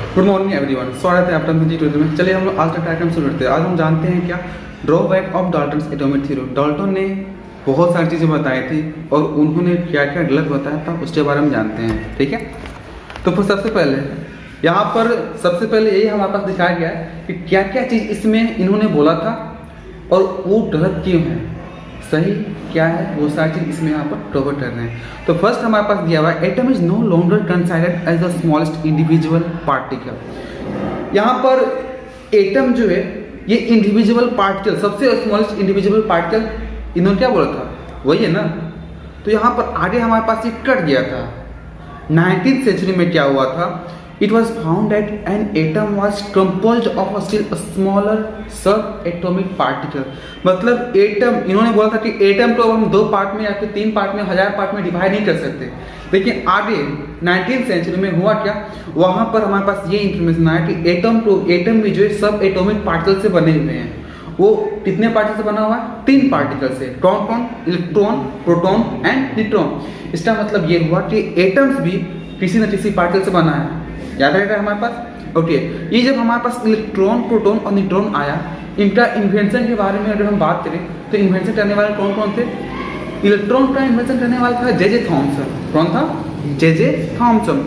Good morning everyone, स्वागत है आपका जी ट्यूटोरियल में। चलिए हम लोग आज का कार्यक्रम शुरू करते हैं। आज हम जानते हैं क्या drawback of Dalton's atomic theory. Dalton ने बहुत सारी चीज़ें बताई थी और उन्होंने क्या क्या गलत बताया था उसके बारे में जानते हैं, ठीक है। तो फिर सबसे पहले यहाँ पर सबसे पहले यही हमारे पास दिखाया गया है कि क्या क्या चीज़ इसमें इन्होंने बोला था और वो गलत क्यों है, सही क्या है, वो सारी चीज इसमें यहाँ पर कवर कर रहे हैं। तो फर्स्ट हमारे पास दिया हुआ है atom is no longer considered as the smallest individual particle. यहाँ पर एटम जो है ये इंडिविजुअल पार्टिकल, सबसे स्मॉलेस्ट इंडिविजुअल पार्टिकल इन्होंने क्या बोला था, वही है ना। तो यहाँ पर आगे हमारे पास ये कट गया था। 19th सेंचुरी में क्या हुआ था, it was found that an atom was composed of a still smaller subatomic particle। मतलब एटम, इन्होंने बोला था कि एटम को हम 2 पार्ट में या फिर 3 पार्ट में, 1000 पार्ट में डिवाइड नहीं कर सकते। लेकिन आगे 19th सेंचुरी में हुआ क्या, वहां पर हमारे पास ये इंफॉर्मेशन आया कि एटम भी जो है सब एटॉमिक पार्टिकल से बने हुए हैं। वो कितने पार्टिकल से बना हुआ है, 3 पार्टिकल से, proton, electron, proton and neutron. इसका मतलब ये हुआ कि एटम्स भी किसी न किसी पार्टिकल से बना है। याद रहेगा हमारे पास, ओके। ये जब हमारे पास इलेक्ट्रॉन, प्रोटॉन और न्यूट्रॉन आया, इनका इन्वेंशन के बारे में अगर हम बात करें तो इन्वेंशन करने वाले कौन कौन थे। इलेक्ट्रॉन का इन्वेंशन करने वाला था जे थॉमसन। कौन था, जे थॉमसन।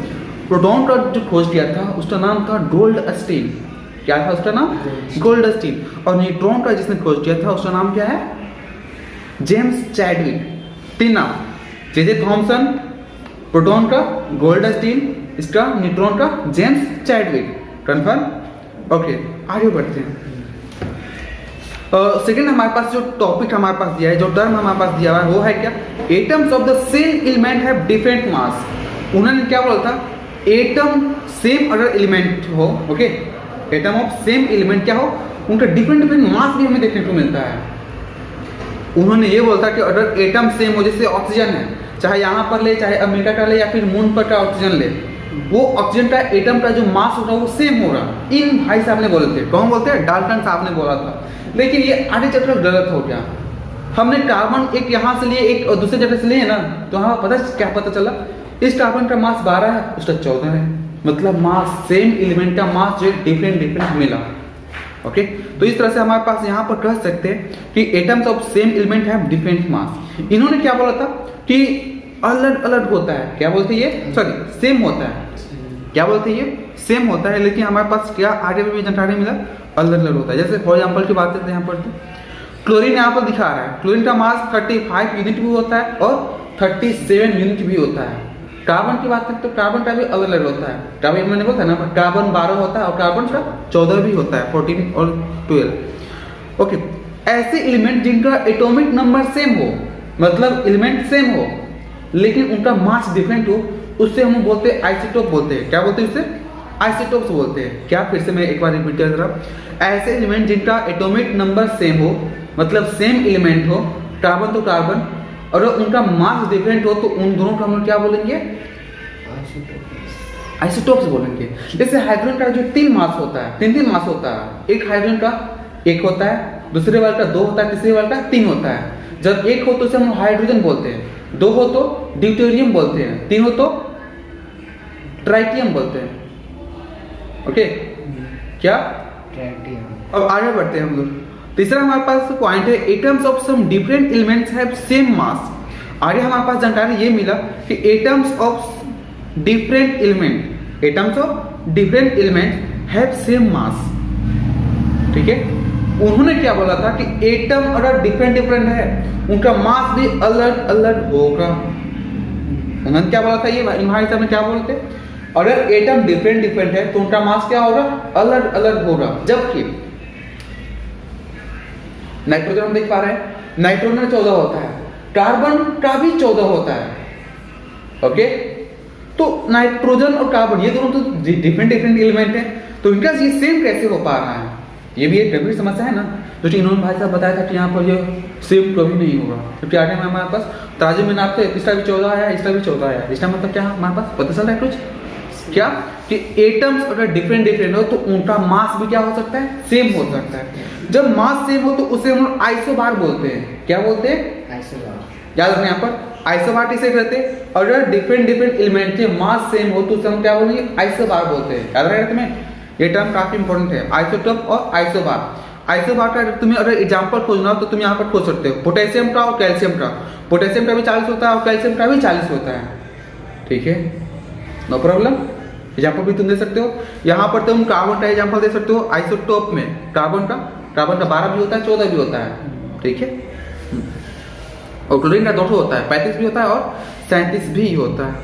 प्रोटॉन का जो खोज किया था उसका नाम था गोल्डस्टीन। क्या था उसका नाम, गोल्डस्टीन। और न्यूट्रॉन का जिसने खोज किया था उसका नाम क्या है, जेम्स चैडविक। 3 नाम, जे थॉमसन, प्रोटॉन का गोल्डस्टीन, इसका न्यूट्रॉन का जेम्स चैडविक। Confirm, okay. आगे बढ़ते हैं। सेकेंड हमारे पास जो टॉपिक हमारे पास दिया है, जो टर्म हमारे पास दिया हुआ है वो है क्या, atoms of the same element have different mass. उन्होंने क्या बोला था, एटम सेम अगर एलिमेंट हो, okay, atom of same element क्या हो, उनका डिफरेंट डिफरेंट मास भी हमें देखने को मिलता है। उन्होंने ये बोला था कि अगर एटम सेम हो, जैसे ऑक्सीजन है, चाहे यहाँ पर ले, चाहे अमेरिका का ले या फिर मून पर का ऑक्सीजन ले, वो ऑक्सीजन का एटम का जो मास होगा वो सेम होगा। इन भाई साहब ने बोले थे, कौन बोलते हैं, डाल्टन साहब ने बोला था। लेकिन ये आधे चैप्टर गलत हो गया। हमने कार्बन एक यहाँ से लिए, एक और दूसरे जगह से लिए ना, तो हमें पता क्या पता चला, इस कार्बन का मास 12 है, उसका 14 है। मतलब मास, सेम एलिमेंट का मास जो डिफरेंट डिफरेंट मिला, ओके। तो इस तरह से हमारे पास यहाँ पर कह सकते हैं कि atoms of same element have different mass. इन्होंने क्या बोला था कि अलग अलग होता है, क्या बोलते हैं ये, सॉरी, सेम होता है। क्या बोलते हैं ये, सेम होता है, लेकिन हमारे पास क्या आगे भी जानकारी मिला, अलग अलग होता है। जैसे फॉर एग्जांपल की बात करते हैं, यहाँ पर क्लोरीन यहाँ पर दिखा रहा है, क्लोरीन का मास 35 यूनिट भी होता है और 37 यूनिट भी होता है। कार्बन की बात करें तो कार्बन का भी अलग अलग होता है। कार्बन मैंने बोला था ना, कार्बन 12 होता है और कार्बन का 14 भी होता है, 14 और 12, ओके। ऐसे एलिमेंट जिनका एटॉमिक नंबर सेम हो, मतलब एलिमेंट सेम हो लेकिन उनका मास डिफरेंट हो, उससे हम बोलते हैं आइसोटोप बोलते हैं। क्या बोलते हैं उससे, आइसोटोप्स बोलते हैं। क्या, फिर से मैं एक बार रिपीट कर रहा हूँ, ऐसे एलिमेंट जिनका एटॉमिक नंबर सेम हो, मतलब सेम एलिमेंट हो, कार्बन तो कार्बन, और उनका मास डिफरेंट हो, तो उन दोनों को हम लोग क्या बोलेंगे, आइसोटोप्स बोलेंगे। जैसे हाइड्रोजन का जो 3 मास होता है, 3 मास होता है। एक हाइड्रोजन का 1 होता है, दूसरे वाले का 2 होता है, तीसरे वाले का 3 होता है। जब 1 हो तो उसे हम हाइड्रोजन बोलते हैं, 2 हो तो ड्यूटेरियम बोलते हैं, 3 हो तो ट्राइटियम बोलते हैं, ओके। क्या, ट्राइटियम। अब आगे बढ़ते हैं हम लोग। तीसरा हमारे पास पॉइंट है, atoms of some different elements have same mass. आगे हमारे पास जानकारी ये मिला कि atoms of different element, atoms of different element have same mass, ठीक है। उन्होंने क्या बोला था कि एटम अगर डिफरेंट डिफरेंट है, उनका मास भी अलग अलग होगा। उन्होंने क्या बोला था, ये भाई साहब ने क्या बोलते, अगर एटम डिफरेंट डिफरेंट है तो उनका मास क्या होगा, अलग अलग होगा। जबकि नाइट्रोजन हम देख पा रहे हैं, नाइट्रोजन में 14 होता है, कार्बन का भी 14 होता है, ओके। तो नाइट्रोजन और कार्बन ये दोनों तो डिफरेंट डिफरेंट एलिमेंट हैं, तो इनका ये सेम कैसे हो पा रहा है, ये भी एक गंभीर समस्या है ना। जो कि इन्होंने भाई साहब बताया था कि यहाँ पर ये सेम कभी नहीं होगा, क्योंकि आगे में हमारे पास ताजे में नापते, इसका भी 14 आया, इसका भी 14 आया। इसका मतलब क्या हमारे पास पता चल रहा है कुछ, क्या कि एटम्स अगर डिफरेंट डिफरेंट हो तो उनका मास भी क्या हो सकता है, सेम हो सकता है। जब मास सेम हो तो उसे हम आइसोबार बोलते हैं। क्या बोलते हैं, आइसोबार। याद रखना यहाँ पर आइसोबार सेट रहते हैं, और अगर डिफरेंट एलिमेंट के मास सेम हो तो उसे हम क्या बोलेंगे, आइसोबार बोलते हैं। याद रखेगा तुम्हें, ये टर्म काफी इंपॉर्टेंट है, आइसोटोप और आइसोबार। आइसोबार का तुम्हें अगर एग्जांपल खोजना हो तो तुम यहाँ पर खोज सकते हो, पोटेशियम का और कैल्शियम का। पोटेशियम का भी 40 होता है और कैल्शियम का भी 40 होता है, ठीक है, नो प्रॉब्लम। एग्जाम्पल भी तुम दे सकते हो। यहाँ पर तुम कार्बन का एग्जाम्पल दे सकते हो, आइसोटोप में कार्बन का 12 भी होता है, 14 भी होता है, ठीक है। और क्लोरीन का 2 होता है, 35 भी होता है और 37 भी होता है।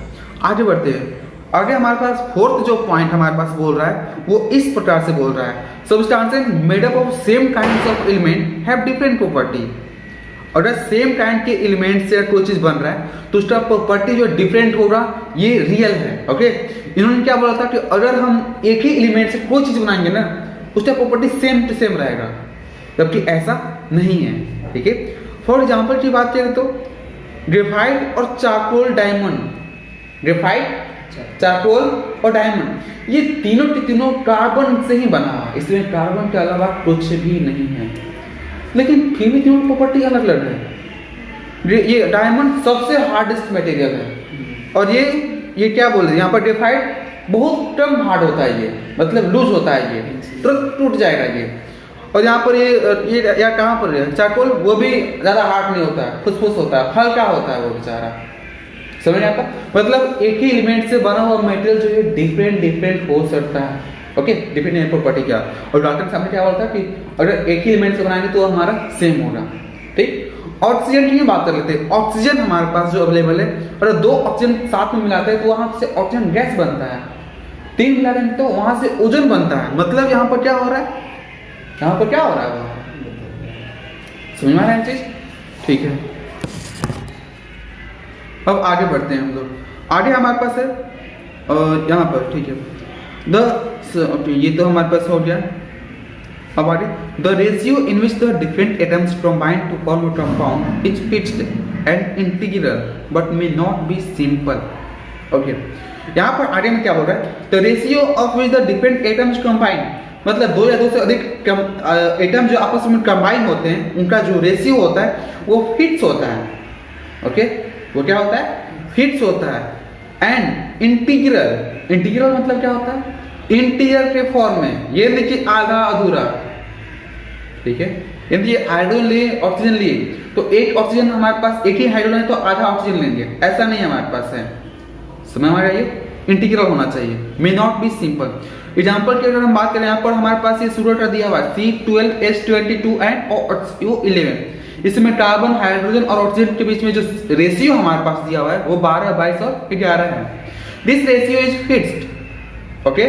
आगे बढ़ते हैं, आगे हमारे पास फोर्थ जो पॉइंट हमारे पास बोल रहा है वो इस प्रकार से बोल रहा है, substances made up of same kinds of element have different property. अगर सेम काइंड के एलिमेंट से कोई चीज बन रहा है तो उसका प्रॉपर्टी जो डिफरेंट होगा ये रियल है, ओके। इन्होंने क्या बोला था कि अगर हम एक ही एलिमेंट से कोई चीज बनाएंगे ना उसका प्रॉपर्टी सेम टू सेम रहेगा, जबकि ऐसा नहीं है, ठीक है। फॉर एग्जाम्पल की बात करें तो ग्रेफाइट और चारकोल डायमंड, ग्रेफाइट, चारकोल और डायमंड, ये तीनों के तीनों कार्बन से ही बना है, इसमें कार्बन के अलावा कुछ भी नहीं है, लेकिन फिर भी तीनों प्रॉपर्टी अलग अलग है। ये डायमंड सबसे हार्डेस्ट मटेरियल है, और ये क्या बोल रहे हैं यहाँ पर, ग्रेफाइट बहुत कम हार्ड होता है, ये मतलब लूज होता है, ये तुरंत टूट जाएगा ये। और यहाँ पर ये या कहाँ पर है चारकोल, वो भी ज्यादा हार्ड नहीं होता है, फुसफुस होता है, हल्का होता है वो बेचारा, समझ आता। मतलब एक ही एलिमेंट से बना हुआ मटेरियल जो है डिफरेंट हो सकता है, ओके, डिफरेंट प्रॉपर्टी क्या। और डॉक्टर सामने क्या बोलता है कि अगर एक ही एलिमेंट से बनाएंगे तो हमारा सेम होगा, ठीक। ऑक्सीजन की बात कर लेते हैं। ऑक्सीजन हमारे पास जो अवेलेबल है, अगर 2 ऑक्सीजन साथ में मिलाते हैं तो वहां से ऑक्सीजन गैस बनता है, 3 मिला देंगे तो वहां से ओजोन बनता है। मतलब यहाँ पर क्या हो रहा है, यहाँ पर क्या हो रहा है, समझ में आ रहा है चीज, ठीक है। अब आगे बढ़ते हैं हम लोग, आगे हमारे पास है यहाँ पर, ठीक है, ये तो हमारे पास हो गया। अब आगे, the ratio in which the different atoms combine to form a compound is fixed and integral but may not be simple, okay. यहाँ पर आगे में क्या बोल रहा है, the ratio of which the different atoms combine, मतलब 2 या 2 से अधिक एटम जो आपस में कंबाइन होते हैं उनका जो रेशियो होता है वो फिक्स होता है, ओके, वो क्या होता है, फिक्स होता है। एंड इंटीग्रल, इंटीग्रल मतलब क्या होता है, इंटीजर के फॉर्म में, ये देखिए आधा अधूरा, ठीक है। यदि हाइड्रोजन लिए, ऑक्सीजन लिए तो एक ऑक्सीजन हमारे पास, एक ही हाइड्रोजन है तो आधा ऑक्सीजन लेंगे, ऐसा नहीं हमारे पास है, समझ में आ रहा है। इंटीग्रल होना चाहिए, मे नॉट बी सिंपल। एग्जांपल की अगर हम बात करें, यहाँ पर हमारे पास ये शुरू कर दिया हुआ C12H22 एंड O11, इसमें कार्बन, हाइड्रोजन और ऑक्सीजन के बीच में जो रेशियो हमारे पास दिया हुआ है वो 12, 22 और 11 है। This ratio is fixed, okay,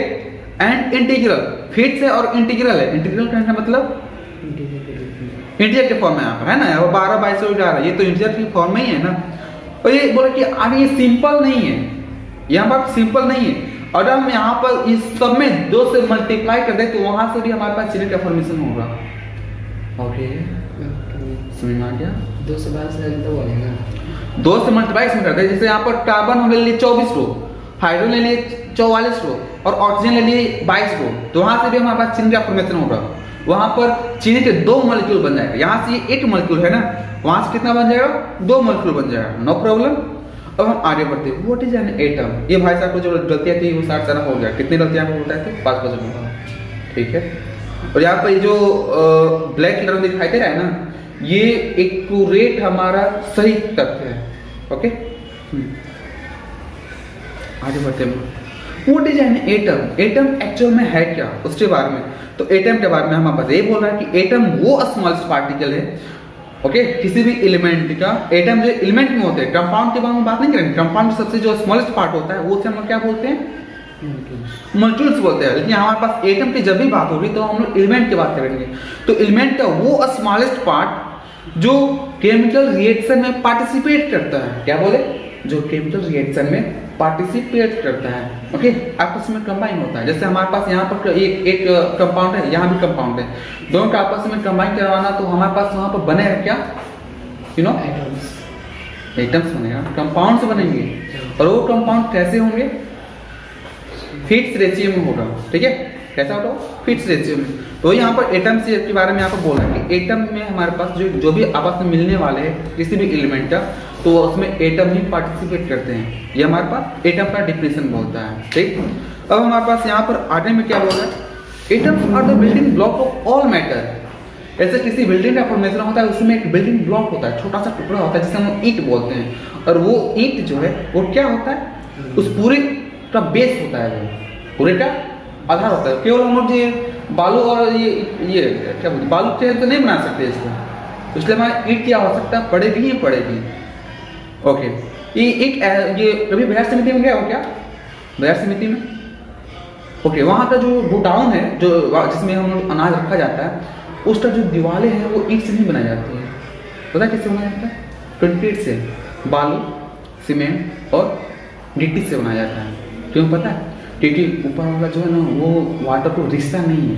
and integral, fix है और इंटीग्रल है। इंटीग्रल का मतलब इंटीजर के फॉर्म में यहाँ पर है ना, वो 12, 22 और 11, ये तो इंटीजर की फॉर्म में ही है ना। और ये बोला कि आगे ये सिंपल नहीं है, यहाँ पर सिंपल नहीं है। अगर हम यहाँ पर इस सब में 2 से मल्टीप्लाई कर दें तो वहां से भी हमारे पास चेन का फॉर्मेशन होगा, ओके, समझ में आ गया। 2 से 22 तो बोलेगा, 2 से मल्टीप्लाई कर दे, जैसे यहाँ पर कार्बन हम ले लिए 24 रो, हाइड्रोजन ले लिए 44 रो और ऑक्सीजन ले लिए 22 रो, तो वहां से भी हमारे पास चीनी का फॉर्मेशन होगा। वहां पर चीनी के 2 मॉलिक्यूल बन जाएगा, यहाँ से ये 1 मॉलिक्यूल है ना, वहां से कितना बन जाएगा, 2 मॉलिक्यूल बन जाएगा, नो प्रॉब्लम। अब हम आगे बढ़ते हैं, व्हाट इज एन एटम। ये भाई साहब को जो गलतियां थी वो 60 सारा हो गया, कितनी गलतियां आपको बताए थे, 5% में, ठीक है। और यहाँ पर जो ब्लैक कलर दिखाई दे रहा है ना, ये एक्यूरेट हमारा सही तथ्य है, ओके। आगे बढ़ते हैं, what is an atom. Atom actual में है क्या, उसके बारे में। तो एटम के बारे में हम आपको ये बोल रहा है कि एटम वो स्मॉलेस्ट पार्टिकल है, ओके, किसी भी एलिमेंट का। एटम जो एलिमेंट में होते हैं, कंपाउंड के बारे में बात नहीं करेंगे, कंपाउंड सबसे जो स्मॉलेस्ट पार्ट होता है वो से हम लोग क्या बोलते हैं, मॉलिक्यूल्स बोलते हैं। लेकिन हमारे पास एटम की जब भी बात होगी तो हम लोग एलिमेंट की बात करेंगे। तो एलिमेंट का वो स्मॉलेस्ट पार्ट जो केमिकल रिएक्शन में पार्टिसिपेट करता है, क्या बोले, जो केमिकल रिएक्शन में पार्टिसिपेट करता है, ओके, आपस में कंबाइन होता है। जैसे हमारे पास यहाँ पर एक कंपाउंड है, यहाँ भी कंपाउंड है, दोनों का आपस में कंबाइन करवाना तो हमारे पास वहां पर बनेगा क्या, यू नो, एटम्स बनेगा, कंपाउंड्स बनेंगे। और वो कंपाउंड कैसे होंगे, फिक्स रेशियो में होगा, ठीक है। कैसा होता है, फिट्स रेशियो में। तो यहाँ पर एटम से के बारे में यहाँ पर बोल रहे हैं कि एटम में हमारे पास जो भी आपस में मिलने वाले हैं किसी भी एलिमेंट का, तो उसमें एटम ही पार्टिसिपेट करते हैं। ये हमारे पास एटम का डिफिनेशन बोलता है, ठीक। अब हमारे पास यहाँ पर आगे में क्या बोल रहा है, atoms are the building block of all matter. ऐसे किसी बिल्डिंग का फॉर्मेशन होता है, उसमें एक बिल्डिंग ब्लॉक होता है, छोटा सा टुकड़ा होता है जिसे हम ईंट बोलते हैं, और वो ईंट जो है वो क्या होता है, उस पूरे का बेस होता है, वो पूरे का आधार होता है। केवल हम लोग ये बालू और ये क्या बोलते, बालू से तो नहीं बना सकते इसको, तो इसलिए हमारे ईंट की आवश्यकता पड़ेगी ही पड़ेगी। ओके, ये कभी बिहार समिति में गया हो क्या, बिहार समिति में? ओके, वहाँ का जो गोडाउन है, जो जिसमें हम लोग अनाज रखा जाता है, उसका जो दीवारें हैं वो ईंट से नहीं बनाई जाती है। पता है किससे बनाया जाता है? कंक्रीट से, बालू, सीमेंट और गिट्टी से बनाया जाता है। क्यों पता है? क्योंकि ऊपर वाला जो है ना वो वाटर को रिश्ता नहीं है,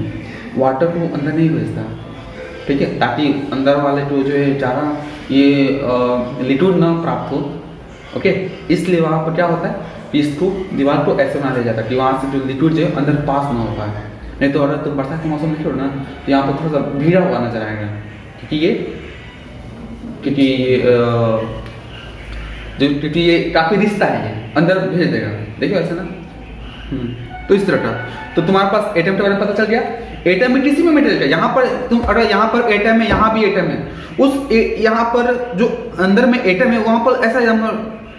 वाटर को अंदर नहीं भेजता, ठीक है, ताकि अंदर वाले को जो है ज़्यादा ये लिक्विड ना प्राप्त हो। ओके, इसलिए वहाँ पर क्या होता है, इसको दीवार को ऐसे बना दिया जाता है कि वहाँ से जो लिक्विड जो है अंदर पास ना हो पाए। नहीं तो अगर तुम बरसात के मौसम में छोड़ो ना, तो यहाँ पर थोड़ा सा भीड़ा हुआ नजर आएगा, क्योंकि ये काफी रिश्ता है, ये अंदर भेज देगा। देखो ऐसा ना, तो इस तरह का। तो तुम्हारे पास एटम के बारे में पता चल गया। एटम में किसी भी मेटेरियल का, यहाँ पर तुम अगर यहाँ पर एटम है, यहाँ भी एटम है, यहाँ पर जो अंदर में एटम है वहां पर ऐसा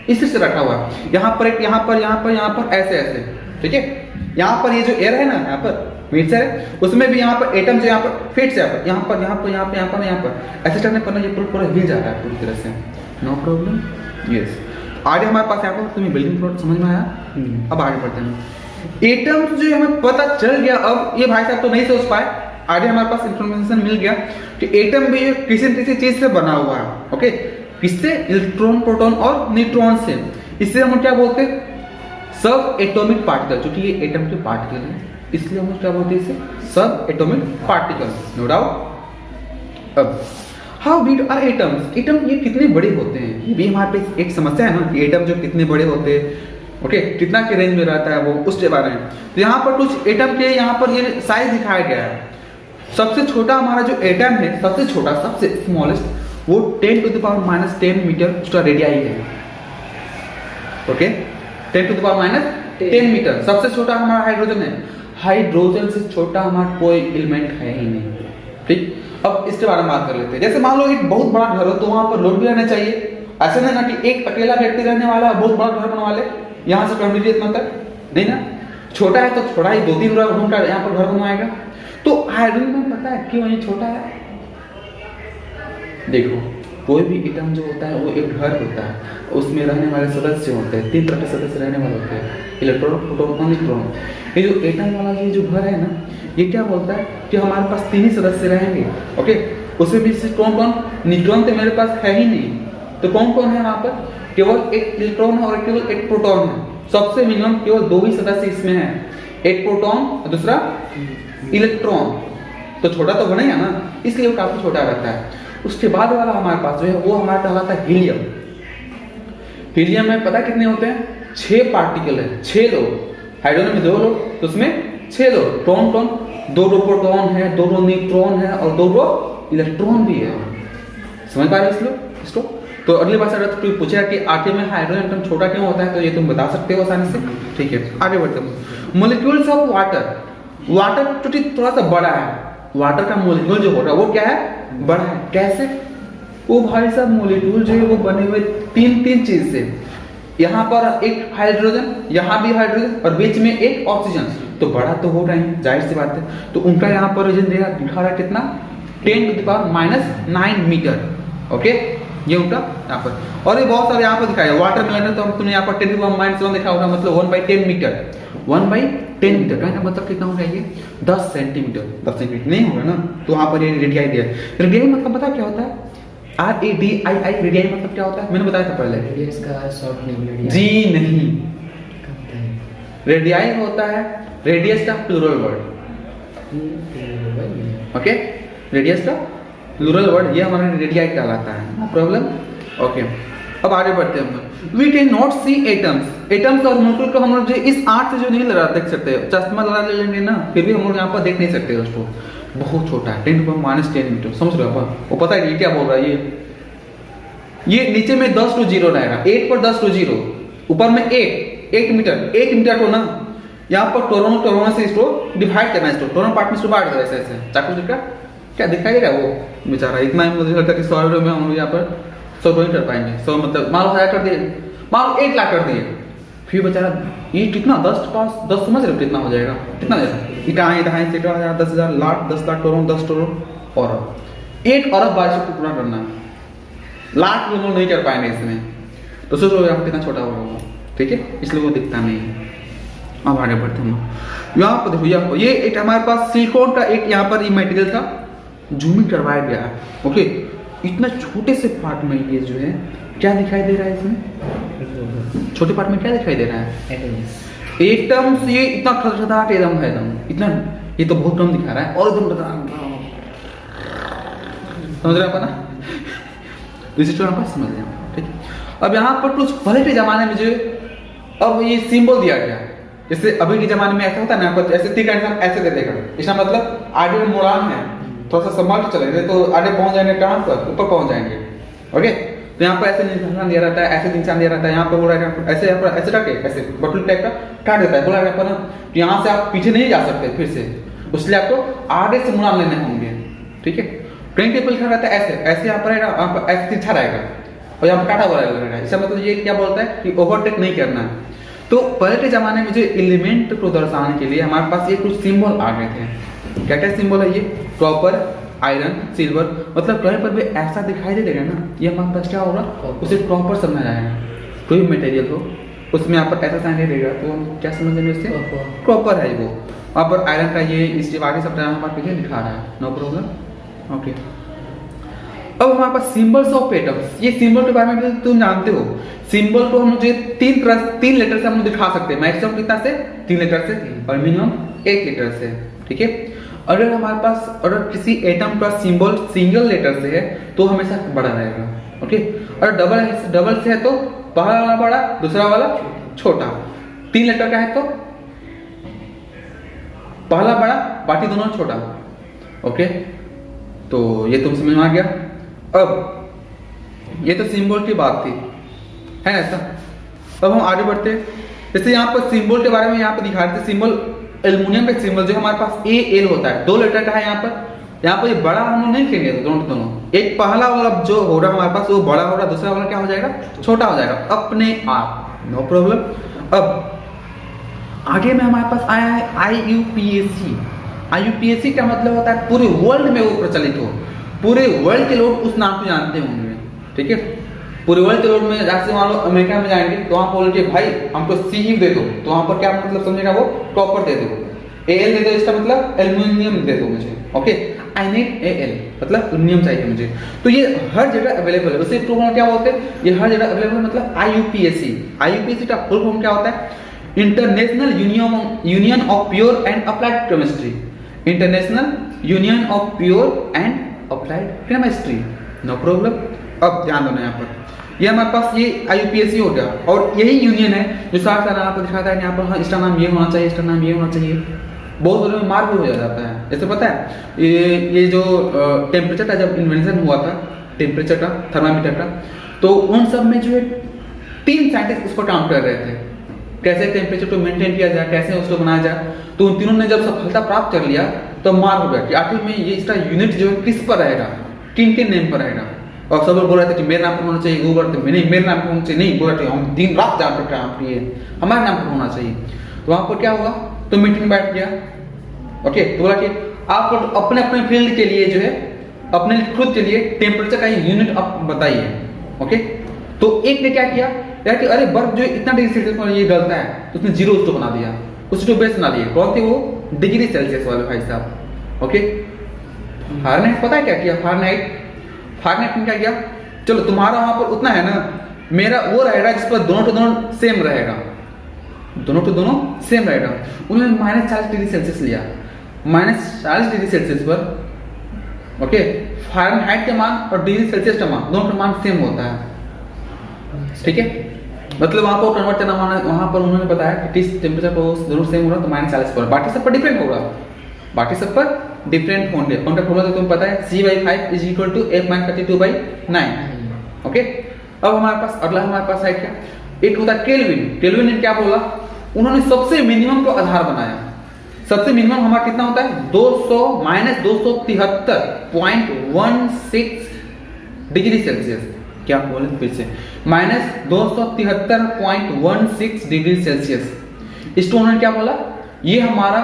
इस तरह से रखा हुआ है, यहाँ पर ऐसे ऐसे, ठीक है। यहाँ पर ये जो एयर है ना, यहाँ पर मिक्सर है, उसमें भी यहाँ पर एटम जो यहाँ पर फिट से यहाँ पर ऐसे करने पर ना ये पूरा हिल जाता है पूरी तरह से, नो प्रॉब्लम। यस, आगे हमारे पास यहाँ पर तुम्हें बिल्डिंग प्लॉट समझ में आया। अब आगे बढ़ते हैं। एटम जो हमें पता चल गया, अब ये भाई साहब तो नहीं सोच पाए, आगे हमारे पास इंफॉर्मेशन मिल गया कि एटम भी किसी न किसी चीज से बना हुआ है। ओके, किससे? इलेक्ट्रॉन, प्रोटॉन और न्यूट्रॉन से। इससे हम क्या बोलते हैं? सब एटॉमिक पार्टिकल, क्योंकि ये एटम के पार्टिकल है, इसलिए हम क्या बोलते हैं इसे? Subatomic particle, no doubt. अब how big are atoms? Atom ये कितने बड़े होते हैं, ये भी हमारे पास एक समस्या है ना कि एटम जो कितने बड़े होते हैं, ओके, कितना के रेंज में रहता है वो, उसके बारे में। तो यहाँ पर कुछ एटम के यहाँ पर ये साइज दिखाया गया है। सबसे छोटा हमारा जो एटम है, सबसे छोटा, सबसे स्मॉलेस्ट, वो 10⁻⁻10 मीटर उसका रेडियाई है। ओके, 10⁻⁻10 मीटर सबसे छोटा हमारा हाइड्रोजन है। हाइड्रोजन से छोटा हमारा कोई एलिमेंट है ही नहीं, ठीक। अब इसके बारे में बात कर लेते हैं। जैसे मान लो एक बहुत बड़ा घर हो, तो वहां पर लोग भी रहना चाहिए। ऐसा नहीं ना कि एक अकेला व्यक्ति रहने वाला है, बहुत बड़ा घर बनवा ले, यहाँ से कम्युनिटी इतना तक नहीं ना। छोटा है तो छोटा ही 2-3 रूम का यहाँ पर घर बनवाएगा। तो हाइड्रोजन में पता है क्यों ये छोटा है? देखो, कोई भी एटम जो होता है वो एक घर होता है, उसमें रहने वाले सदस्य होते हैं, 3 तरह के सदस्य रहने वाले होते हैं, इलेक्ट्रॉन, प्रोटॉन और न्यूट्रॉन। ये जो एटम वाला ये जो घर है ना, ये क्या बोलता है कि हमारे पास 3 ही सदस्य रहेंगे। ओके, उसमें भी कौन? न्यूट्रॉन तो मेरे पास है ही नहीं, तो कौन कौन है वहां पर? केवल एक इलेक्ट्रॉन है और केवल एक प्रोटॉन है। सबसे मिनिमम केवल 2 ही सदस्य इसमें है, एक प्रोटॉन और दूसरा इलेक्ट्रॉन। तो छोटा तो बनेगा ना, इसलिए वो काफी छोटा रहता है। उसके बाद वाला हमारे पास जो है वो हमारा कहलाता है हीलियम। हीलियम में पता कितने होते हैं? 6 पार्टिकल है, 6 लोग। हाइड्रोजन में 2 लोग, तो उसमें 6 लोग। टॉन 2 प्रोटॉन है, 2 न्यूट्रॉन है और 2 इलेक्ट्रॉन भी है। समझ पा रहे हो इसको? तो अगली बार अगर कोई पूछेगा कि आटे में हाइड्रोजन एटम छोटा क्यों होता है, तो ये तुम बता सकते हो आसानी से, ठीक है। आगे बढ़ते हैं। Molecules of water. वाटर चूंकि थोड़ा सा बड़ा है, वाटर का मॉलिक्यूल जो होता है वो क्या है? बड़ा है। कैसे? वो भाई साहब मॉलिक्यूल जो है वो बने हुए 3 चीज से। यहाँ पर एक हाइड्रोजन, यहाँ भी हाइड्रोजन और बीच में एक ऑक्सीजन, तो बड़ा तो हो रहा है, जाहिर सी बात है। तो उनका यहाँ पर दिखा रहा है कितना? 10⁻⁹ मीटर। ओके, ये उनका यहाँ पर। और ये बहुत सारे यहाँ पर दिखाया वाटर मेलन, तो तुमने यहाँ पर 10⁻⁻⁷ लिखा होगा, मतलब 1/10 मीटर। 1/10 मीटर का मतलब कितना हो जाएगा? 10 सेंटीमीटर। 10 सेंटीमीटर नहीं होगा ना, तो वहां पर ये रेडियाई दिया है। रेडियाई मतलब पता क्या होता है? RADII। रेडियाई मतलब क्या होता है? मैंने बताया था पहले। रेडियस का शॉर्ट नेम रेडियाई। जी नहीं, रेडियाई होता है रेडियस का प्लूरल वर्ड। ओके, रेडियस का प्लूरल वर्ड, ये हमारा रेडियाई कहलाता है। No problem. ओके, अब आगे बढ़ते हैं हम। We cannot see atoms. Atoms और मॉलिक्यूल को हम लोग जो इस आंख से जो नहीं लगा देख सकते, चश्मा लगा लेंगे ना फिर भी हम लोग यहाँ पर देख नहीं सकते उसको, बहुत छोटा है, 10⁻10 मीटर, समझ रहे हो आप? वो पता है ये क्या बोल रहा है, ये नीचे में 10 to 0 रहेगा, 8 पर 10 to 0, ऊपर में 8 मीटर, 1 मीटर को ना यहाँ पर टोरोनो से इसको डिवाइड करना है, इसको टोरोनो पार्ट में इसको बांट देना ऐसे चाकू से क्या दिखाई दे रहा है वो बेचारा, इतना ही मुझे लगता है कि 100 में हम लोग यहाँ पर 100 नहीं कर पाएंगे, 100 मतलब मान लो 1000 कर दिए, मान लो 1 लाख कर दिए, फिर बेचारा ये कितना 10 समझ रहे हो कितना हो जाएगा, कितना हो जाएगा, इटाएं 10,000 10,000 लाख 10 लाख टोरोन 10 टोरोन और 1 अरब बार को पूरा करना है, लाख हम लोग नहीं कर पाएंगे इसमें, तो सोचो यहाँ कितना छोटा होगा, ठीक है, इसलिए वो दिखता नहीं है। अब आगे बढ़ते हम यहाँ पर देखो, यहाँ पर ये एक हमारे पास सिलिकॉन का एक यहाँ पर ये मटेरियल था, जूमिंग करवाया गया है, ओके, इतना छोटे से पार्ट में ये जो है क्या दिखाई दे रहा है इसमें, छोटे पार्ट में क्या दिखाई दे रहा है, एटम्स, ये इतना खतरनाक एटम है, एकदम इतना, ये तो बहुत कम दिखा रहा है, और एकदम समझ रहे आप ना, इसी तरह समझ रहे हैं, ठीक है। अब यहाँ पर कुछ पहले के जमाने में जो अब ये सिंबल दिया गया, जैसे अभी के जमाने में ऐसा होता है ना, ऐसे तीर का इंसान ऐसे दे देगा, इसका मतलब आगे में मुड़ान है, थोड़ा सा संभाल के चलेंगे तो आगे पहुंच जाएंगे, कहाँ पर ऊपर पहुंच जाएंगे, ओके। तो यहाँ पर ऐसे निशान दिया रहता है, ऐसे निशान दिया रहता है, यहाँ पर बोला ऐसे, यहाँ पर ऐसे रखे, ऐसे बटुल टाइप का काट देता है, बोला रहता है ना कि यहाँ से आप पीछे नहीं जा सकते फिर से, उसलिए आपको आगे से मुड़ान लेने होंगे, ठीक है। ट्रेन टेबल लिखा रहता है ऐसे, ऐसे यहाँ पर ऐसे तिरछा रहेगा और यहाँ पर काटा हुआ रहेगा, इसका मतलब ये क्या बोलता है कि ओवरटेक नहीं करना है। तो पहले के जमाने में जो एलिमेंट को दर्शाने के लिए हमारे पास ये कुछ सिंबल आ गए थे, क्या क्या सिंबल है ये, कॉपर, आयरन, सिल्वर, मतलब कहीं पर भी ऐसा दिखाई दे देगा ना, ये हमारे पास क्या होगा, उसे कॉपर समझा जाएगा, कोई भी मटेरियल हो उसमें यहाँ पर ऐसा साइन देगा तो हम क्या समझेंगे उससे, कॉपर है वो, वहाँ पर आयरन का ये इसके आगे सब हमारे पीछे दिखा रहा है, नो प्रॉब्लम, ओके। अब हमारे पास सिंबल्स ऑफ एटम्स, ये सिंबल के बारे में भी तुम जानते हो, सिंबल को हम मुझे 3 लेटर से हम लोग दिखा सकते हैं, मैक्सिमम कितना से 3 लेटर से और मिनिमम 1 लेटर से, ठीक है। अगर हमारे पास अगर किसी एटम का सिंबल सिंगल लेटर से है तो हमेशा बड़ा रहेगा, ओके, और डबल से है तो पहला वाला बड़ा, दूसरा वाला छोटा, 3 लेटर का है तो पहला बड़ा बाकी दोनों छोटा, ओके। तो ये तुम समझ में आ गया। अब ये तो सिंबल की बात थी, है ना ऐसा। अब हम आगे बढ़ते, जैसे यहाँ पर सिंबल के बारे में यहाँ पर दिखा रहे थे, सिंबल एल्युमिनियम का सिंबल जो हमारे पास AL होता है, 2 लेटर का है यहाँ पर ये बड़ा हम लोग नहीं खेलेंगे दोनों, एक पहला वाला जो हो रहा है हमारे पास वो बड़ा हो रहा है, दूसरा वाला क्या हो जाएगा, छोटा हो जाएगा अपने आप, नो प्रॉब्लम। अब आगे में हमारे पास आया है IUPAC। IUPAC का मतलब होता है पूरे वर्ल्ड में वो प्रचलित हो, पूरे वर्ल्ड के लोग उस नाम को जानते होंगे, ठीक है। पूरे वर्ल्ड के लोग में जैसे मान लो अमेरिका में जाएंगे तो वहाँ बोलेंगे भाई हमको CU दे दो, तो वहाँ पर क्या मतलब समझेगा वो, कॉपर दे दो, AL दे दो, इसका मतलब एल्युमिनियम दे दो मुझे, ओके। I need AL मतलब एल्युमिनियम चाहिए मुझे, तो ये हर जगह अवेलेबल है, उसे फुल क्या बोलते हैं, ये हर जगह अवेलेबल मतलब IUPAC। IUPAC का फुल फॉर्म क्या होता है, international union of pure and applied chemistry, international union of pure and applied chemistry, no problem. अब ध्यान देना यहाँ पर, ये हमारे पास ये IUPAC हो गया, और यही यूनियन है जो साथ साथ यहाँ पर दिखाता है, यहाँ पर हाँ इसका नाम ये होना चाहिए, इसका नाम ये होना चाहिए, बहुत सारे में मार्क भी हो जाता है। जैसे पता है ये जो टेम्परेचर का जब इन्वेंशन हुआ था, टेम्परेचर का, थर्मामीटर का, तो उन सब में जो है 3 साइंटिस्ट उस पर काम कर रहे थे, कैसे टेम्परेचर को मेंटेन किया जाए, कैसे उसको बनाया जाए। तो उन तीनों ने जब सफलता प्राप्त कर लिया तो मार्क हो गया कि आखिर में ये इसका यूनिट जो है किस पर रहेगा, किन किन नेम पर रहेगा। और सब लोग बोल रहे थे कि मेरे नाम पर होना चाहिए, वो बोलते नहीं मेरे नाम पर होना चाहिए, नहीं बोल रहे थे हम दिन रात जान पर काम किए, हमारे नाम पर होना चाहिए। तो वहाँ पर क्या हुआ, तो मीटिंग बैठ गया, ओके। तो बोला कि आप अपने अपने फील्ड के लिए जो है, अपने खुद के लिए टेम्परेचर का यूनिट आप बताइए, ओके। तो एक ने क्या किया यार कि अरे बर्फ जो इतना डिग्री सेल्सियस पर ये गलता है, तो उसने 0 उसको बना दिया, उसको बेस बना दिया। कौन थे वो, डिग्री सेल्सियस वाले भाई साहब, ओके। फारेनहाइट पता है क्या किया, फारेनहाइट ने क्या किया, चलो तुम्हारा वहां पर उतना है ना, मेरा वो रहेगा जिस पर दोनों to दोनों सेम रहेगा, दोनों to दोनों सेम रहेगा। उन्होंने -40 डिग्री सेल्सियस लिया, -40 डिग्री सेल्सियस पर, ओके, फारेनहाइट का मान और डिग्री सेल्सियस का मान, दोनों का मान सेम होता है, ठीक है। मतलब वहाँ पर कन्वर्ट करना, वहाँ पर उन्होंने बताया कि किस टेम्परेचर को जरूर सेम होगा तो -40 पर, बाकी सब पर डिफरेंट होगा, बाकी सब पर डिफरेंट होंगे। कौन फॉर्मूला तो तुम्हें पता है, C/5 is equal to F-32/9। Okay, अब हमारे पास अगला हमारे पास है क्या, एक होता है केल्विन। केल्विन ने क्या बोला, उन्होंने सबसे मिनिमम को आधार बनाया। सबसे मिनिमम हमारा कितना होता है 273.16 डिग्री सेल्सियस। क्या बोले फिर से, -273.16 डिग्री सेल्सियस। इसको उन्होंने क्या बोला, ये हमारा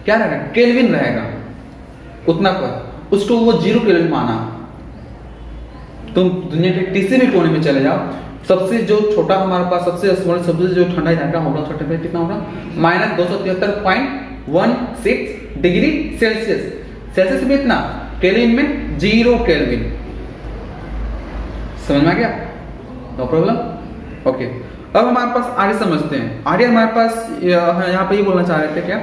क्या रहेगा, केल्विन रहेगा उतना पर, उसको वो 0 केल्विन माना। तुम दुनिया के किसी भी कोने में चले जाओ, सबसे जो छोटा हमारे पास सबसे जो ठंडा इलाका होगा उसका टेम्परेचर कितना होगा, -273.16 डिग्री सेल्सियस। सेल्सियस में इतना, केल्विन में 0 केल्विन। समझ में आ गया, नो प्रॉब्लम। ओके, अब हमारे पास आगे समझते हैं। आगे हमारे पास यहाँ पे ये बोलना चाह रहे थे क्या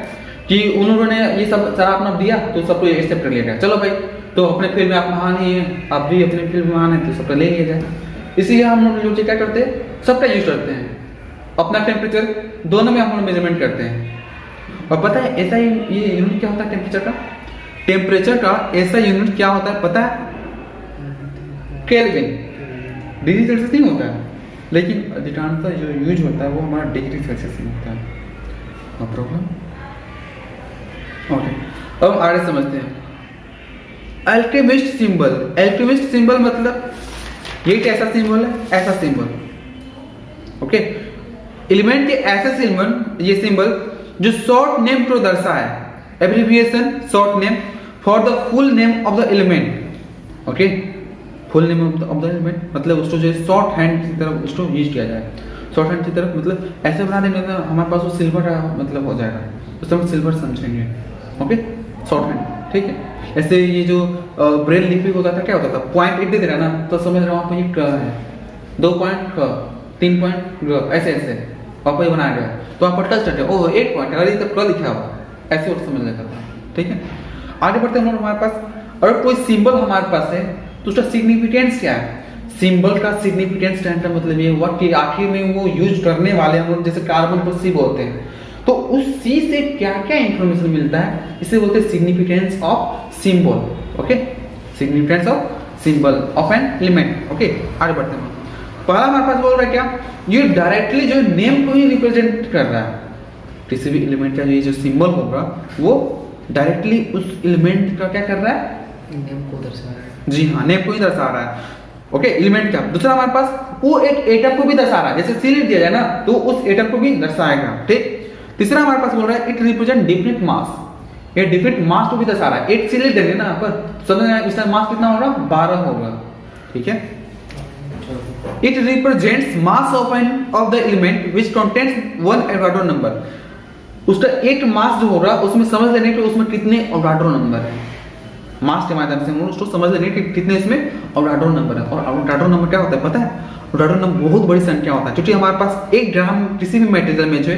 कि उन्होंने ये सब सारा अपना दिया तो सबको एक्सेप्ट कर लिया गया। चलो भाई, तो अपने फील्ड में आप महान ही हैं, आप भी अपने फील्ड में महान हैं, तो सबका ले लिया जाए। इसीलिए हम लोग क्या करते हैं, सबका यूज करते हैं। अपना टेम्परेचर दोनों में हम लोग मेजरमेंट करते हैं। और पता है ऐसा ये यूनिट क्या होता है टेम्परेचर का, टेम्परेचर का ऐसा यूनिट क्या होता है पता है, केल्विन। डिग्री सेल्सियस नहीं होता है, लेकिन अधिकांशतः जो यूज होता है वो हमारा डिग्री सेल्सियस में होता है। No problem. ओके, अब आगे समझते हैं अल्केमिस्ट सिंबल। अल्केमिस्ट सिंबल मतलब ये कैसा सिंबल है, ऐसा सिंबल। ओके, एलिमेंट के ऐसे सिंबल, ये सिंबल जो शॉर्ट नेम को दर्शाए, abbreviation short name for the full name of the element. Okay, full name of the element मतलब उसको जो शॉर्ट हैंड की तरफ उसको यूज किया जाए। शॉर्ट हैंड की तरफ मतलब ऐसे बना देंगे तो हमारे पास वो सिल्वर का मतलब हो जाएगा, उस हम सिल्वर समझेंगे। ओके, शॉर्ट हैंड, ठीक है। ऐसे ये जो ब्रेल लिपि होता था, क्या होता था, पॉइंट 1 दे रहा ना तो समझ रहा हूँ आप ये क है, 2 पॉइंट क, 3 पॉइंट ग, ऐसे ऐसे आपको ये बनाया गया तो आप टच करते हो, ओह 1 पॉइंट अरे तो क लिखा हुआ, ऐसे और समझ लेता था। ठीक है, आगे बढ़ते हैं हम लोग। हमारे पास अगर कोई सिंबल हमारे पास है तो उसका सिग्निफिकेंस क्या है। सिंबल का सिग्निफिकेंस का मतलब ये हुआ कि आखिर में वो यूज करने वाले हम लोग जैसे कार्बन को सी बोलते हैं, तो उस सी से क्या क्या इंफॉर्मेशन मिलता है, इसे बोलते हैं significance of symbol. Okay, significance of symbol of an element. Okay, आगे बढ़ते हैं। पहला हमारे पास बोल रहा है क्या, ये डायरेक्टली जो नेम को ही रिप्रेजेंट कर रहा है। किसी भी एलिमेंट का ये जो सिंबल होगा वो डायरेक्टली उस एलिमेंट का क्या कर रहा है, नेम को दर्शा रहा है। जी हाँ, नेम को ही दर्शा रहा है। ओके, एलिमेंट क्या। दूसरा हमारे पास वो एक एटम को भी दर्शा रहा है, जैसे सी लिख दिया जाए ना तो उस एटम को भी दर्शाएगा। ठीक, तीसरा हमारे पास बोल रहा है इट रिप्रेजेंट डिफरेंट मास, ये डिफरेंट मास को भी दर्शा रहा है। 8 से ले देंगे ना यहाँ पर, समझ में इसका मास कितना होगा, 12 होगा। ठीक है, it represents mass of the element which contains 1 Avogadro number. उसका एक मास जो होगा उसमें समझ लेने कि उसमें कितने एवोगाड्रो नंबर है। मास के माध्यम से हम उसको समझ लेंगे कि कितने इसमें एवोगाड्रो नंबर है। और एवोगाड्रो नंबर क्या होता है पता है, एवोगाड्रो नंबर बहुत बड़ी संख्या होता है, क्योंकि हमारे पास 1 ग्राम किसी भी मटेरियल में जो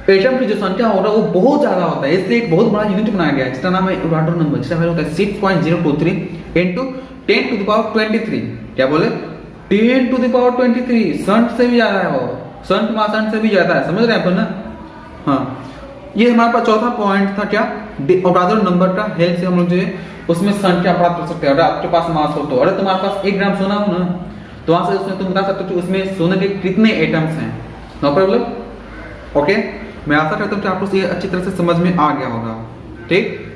एटम की जो संख्या होगा वो बहुत ज्यादा होता है, इसलिए एक बहुत बड़ा यूनिट बनाया गया है जिसका नाम है एवोगाड्रो नंबर, जिसका वैल्यू होता है 6.023 into 10 to the power 23। क्या बोले, 10 to the power 23, सन से भी ज्यादा है वो, सन से भी ज्यादा है, समझ रहे हैं अपन ना। हाँ, ये हमारे पास चौथा पॉइंट था क्या, एवोगाड्रो नंबर का हेल्प से हम लोग जो है उसमें संख्या प्राप्त कर सकते हैं। अगर आपके पास मास हो तो, अरे तुम्हारे पास 1 ग्राम सोना हो ना तो वहां से उसमें तुम बता सकते हो कि उसमें सोने के कितने एटम्स हैं। No problem. ओके, मैं आशा करता हूँ कि आपको ये अच्छी तरह से समझ में आ गया होगा। ठीक।